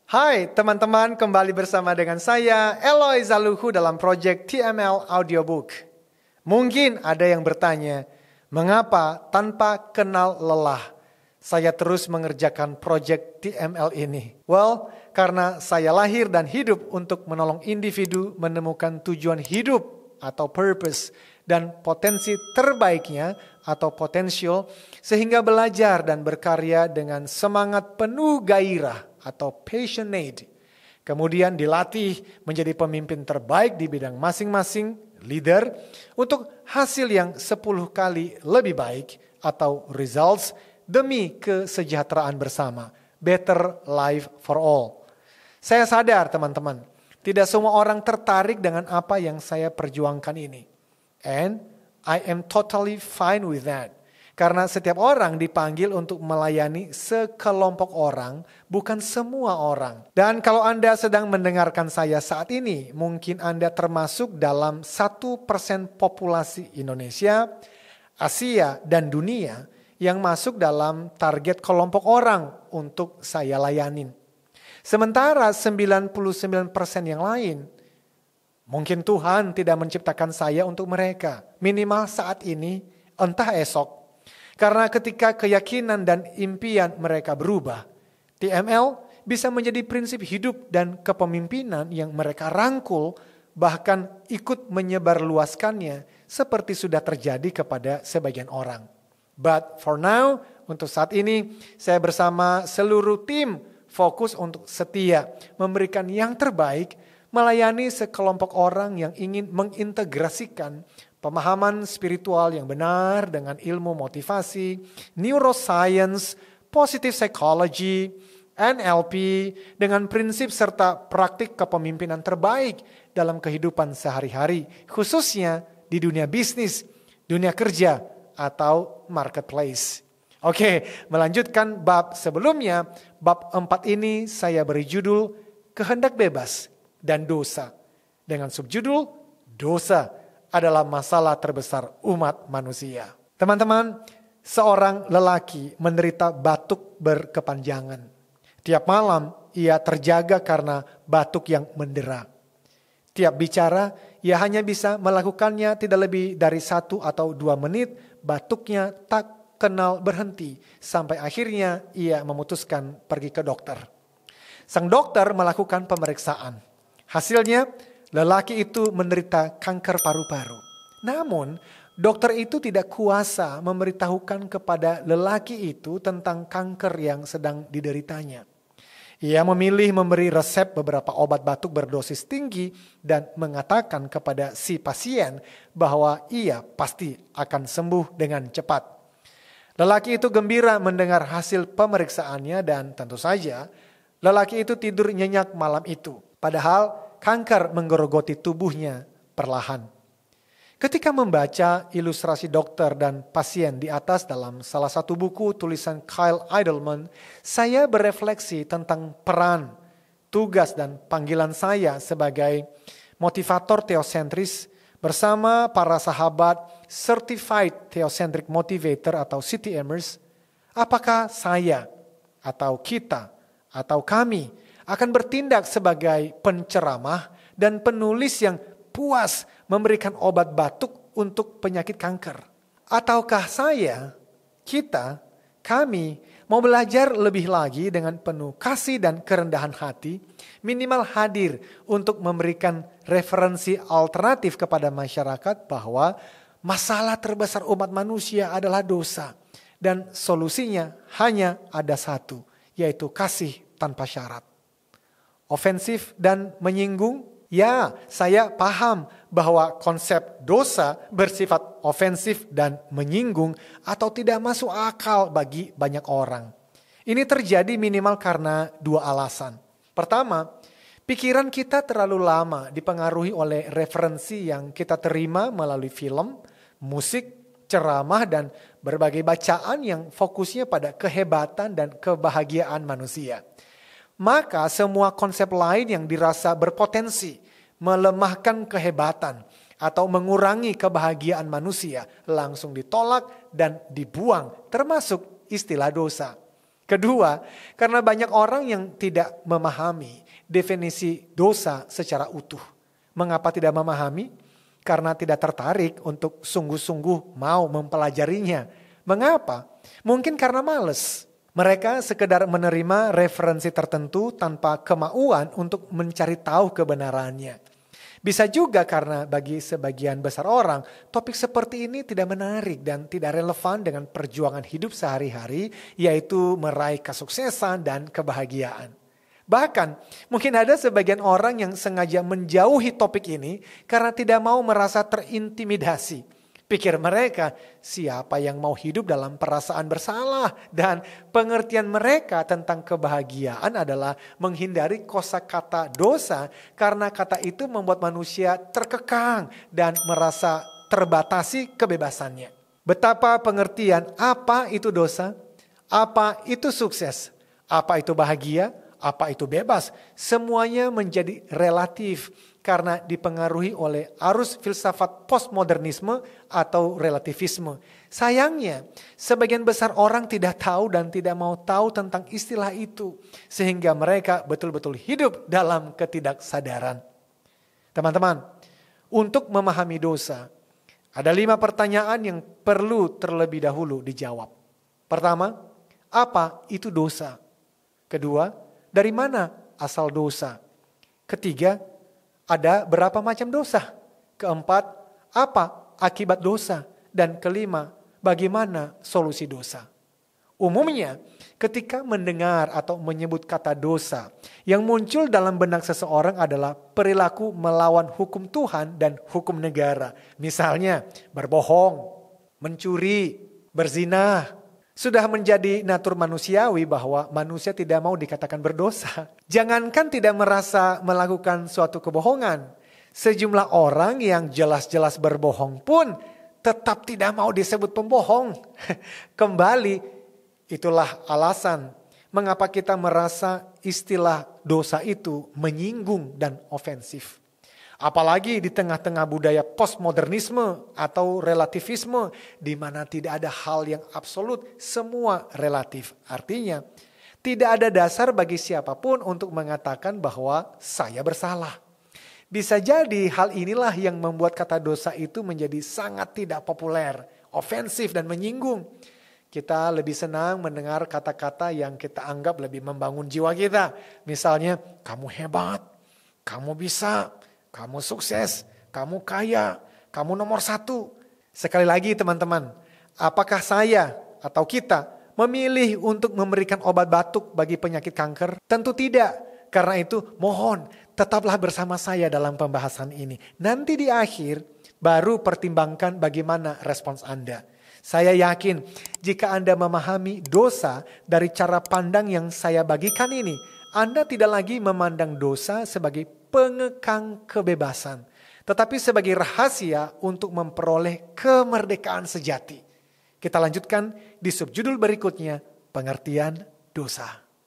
Hai teman-teman, kembali bersama dengan saya Eloy Zaluhu dalam proyek TML Audiobook. Mungkin ada yang bertanya, mengapa tanpa kenal lelah saya terus mengerjakan proyek TML ini? Well, karena saya lahir dan hidup untuk menolong individu menemukan tujuan hidup atau purpose dan potensi terbaiknya atau potential sehingga belajar dan berkarya dengan semangat penuh gairah atau passionate. Kemudian dilatih menjadi pemimpin terbaik di bidang masing-masing, leader, untuk hasil yang 10 kali lebih baik atau results demi kesejahteraan bersama. Better life for all. Saya sadar teman-teman, tidak semua orang tertarik dengan apa yang saya perjuangkan ini. And I am totally fine with that. Karena setiap orang dipanggil untuk melayani sekelompok orang, bukan semua orang. Dan kalau Anda sedang mendengarkan saya saat ini, mungkin Anda termasuk dalam 1% populasi Indonesia, Asia, dan dunia yang masuk dalam target kelompok orang untuk saya layanin. Sementara 99% yang lain, mungkin Tuhan tidak menciptakan saya untuk mereka. Minimal saat ini, entah esok. Karena ketika keyakinan dan impian mereka berubah, TML bisa menjadi prinsip hidup dan kepemimpinan yang mereka rangkul, bahkan ikut menyebarluaskannya seperti sudah terjadi kepada sebagian orang. But for now, untuk saat ini, saya bersama seluruh tim fokus untuk setia, memberikan yang terbaik, melayani sekelompok orang yang ingin mengintegrasikan pemahaman spiritual yang benar dengan ilmu motivasi, neuroscience, positive psychology, NLP, dengan prinsip serta praktik kepemimpinan terbaik dalam kehidupan sehari-hari, khususnya di dunia bisnis, dunia kerja, atau marketplace. Oke, melanjutkan bab sebelumnya, bab 4 ini saya beri judul Kehendak Bebas dan Dosa. Dengan subjudul, Dosa adalah masalah terbesar umat manusia. Teman-teman, seorang lelaki menderita batuk berkepanjangan. Tiap malam ia terjaga karena batuk yang mendera. Tiap bicara, ia hanya bisa melakukannya tidak lebih dari 1 atau 2 menit, batuknya tak kenal berhenti. Sampai akhirnya ia memutuskan pergi ke dokter. Sang dokter melakukan pemeriksaan. Hasilnya, lelaki itu menderita kanker paru-paru. Namun, dokter itu tidak kuasa memberitahukan kepada lelaki itu tentang kanker yang sedang dideritanya. Ia memilih memberi resep beberapa obat batuk berdosis tinggi dan mengatakan kepada si pasien bahwa ia pasti akan sembuh dengan cepat. Lelaki itu gembira mendengar hasil pemeriksaannya dan tentu saja lelaki itu tidur nyenyak malam itu. Padahal kanker menggerogoti tubuhnya perlahan. Ketika membaca ilustrasi dokter dan pasien di atas dalam salah satu buku tulisan Kyle Idleman, saya berefleksi tentang peran, tugas dan panggilan saya sebagai motivator teosentris bersama para sahabat Certified Theocentric Motivator atau CTMers. Apakah saya atau kita atau kami akan bertindak sebagai penceramah dan penulis yang puas memberikan obat batuk untuk penyakit kanker? Ataukah saya, kita, kami mau belajar lebih lagi dengan penuh kasih dan kerendahan hati, minimal hadir untuk memberikan referensi alternatif kepada masyarakat bahwa masalah terbesar umat manusia adalah dosa dan solusinya hanya ada satu, yaitu kasih tanpa syarat. Ofensif dan menyinggung? Ya, saya paham bahwa konsep dosa bersifat ofensif dan menyinggung atau tidak masuk akal bagi banyak orang. Ini terjadi minimal karena 2 alasan. Pertama, pikiran kita terlalu lama dipengaruhi oleh referensi yang kita terima melalui film, musik, ceramah, dan berbagai bacaan yang fokusnya pada kehebatan dan kebahagiaan manusia. Maka semua konsep lain yang dirasa berpotensi melemahkan kehebatan atau mengurangi kebahagiaan manusia langsung ditolak dan dibuang, termasuk istilah dosa. Kedua, karena banyak orang yang tidak memahami definisi dosa secara utuh. Mengapa tidak memahami? Karena tidak tertarik untuk sungguh-sungguh mau mempelajarinya. Mengapa? Mungkin karena malas. Mereka sekedar menerima referensi tertentu tanpa kemauan untuk mencari tahu kebenarannya. Bisa juga karena bagi sebagian besar orang, topik seperti ini tidak menarik dan tidak relevan dengan perjuangan hidup sehari-hari, yaitu meraih kesuksesan dan kebahagiaan. Bahkan mungkin ada sebagian orang yang sengaja menjauhi topik ini karena tidak mau merasa terintimidasi. Pikir mereka, siapa yang mau hidup dalam perasaan bersalah? Dan pengertian mereka tentang kebahagiaan adalah menghindari kosakata dosa karena kata itu membuat manusia terkekang dan merasa terbatasi kebebasannya. Betapa pengertian apa itu dosa, apa itu sukses, apa itu bahagia, apa itu bebas, semuanya menjadi relatif karena dipengaruhi oleh arus filsafat postmodernisme atau relativisme. Sayangnya, sebagian besar orang tidak tahu dan tidak mau tahu tentang istilah itu, sehingga mereka betul-betul hidup dalam ketidaksadaran. Teman-teman, untuk memahami dosa, ada 5 pertanyaan yang perlu terlebih dahulu dijawab. Pertama, apa itu dosa? Kedua, dari mana asal dosa? Ketiga, ada berapa macam dosa? Keempat, apa akibat dosa? Dan kelima, bagaimana solusi dosa? Umumnya, ketika mendengar atau menyebut kata dosa, yang muncul dalam benak seseorang adalah perilaku melawan hukum Tuhan dan hukum negara. Misalnya, berbohong, mencuri, berzina. Sudah menjadi natur manusiawi bahwa manusia tidak mau dikatakan berdosa. Jangankan tidak merasa melakukan suatu kebohongan. Sejumlah orang yang jelas-jelas berbohong pun tetap tidak mau disebut pembohong. Kembali, itulah alasan mengapa kita merasa istilah dosa itu menyinggung dan ofensif. Apalagi di tengah-tengah budaya postmodernisme atau relativisme di mana tidak ada hal yang absolut, semua relatif. Artinya, tidak ada dasar bagi siapapun untuk mengatakan bahwa saya bersalah. Bisa jadi hal inilah yang membuat kata dosa itu menjadi sangat tidak populer, ofensif dan menyinggung. Kita lebih senang mendengar kata-kata yang kita anggap lebih membangun jiwa kita. Misalnya, kamu hebat, kamu bisa, kamu sukses, kamu kaya, kamu nomor 1. Sekali lagi teman-teman, apakah saya atau kita memilih untuk memberikan obat batuk bagi penyakit kanker? Tentu tidak. Karena itu mohon tetaplah bersama saya dalam pembahasan ini. Nanti di akhir baru pertimbangkan bagaimana respons Anda. Saya yakin jika Anda memahami dosa dari cara pandang yang saya bagikan ini, Anda tidak lagi memandang dosa sebagai pengekang kebebasan, tetapi sebagai rahasia untuk memperoleh kemerdekaan sejati. Kita lanjutkan di subjudul berikutnya, pengertian dosa.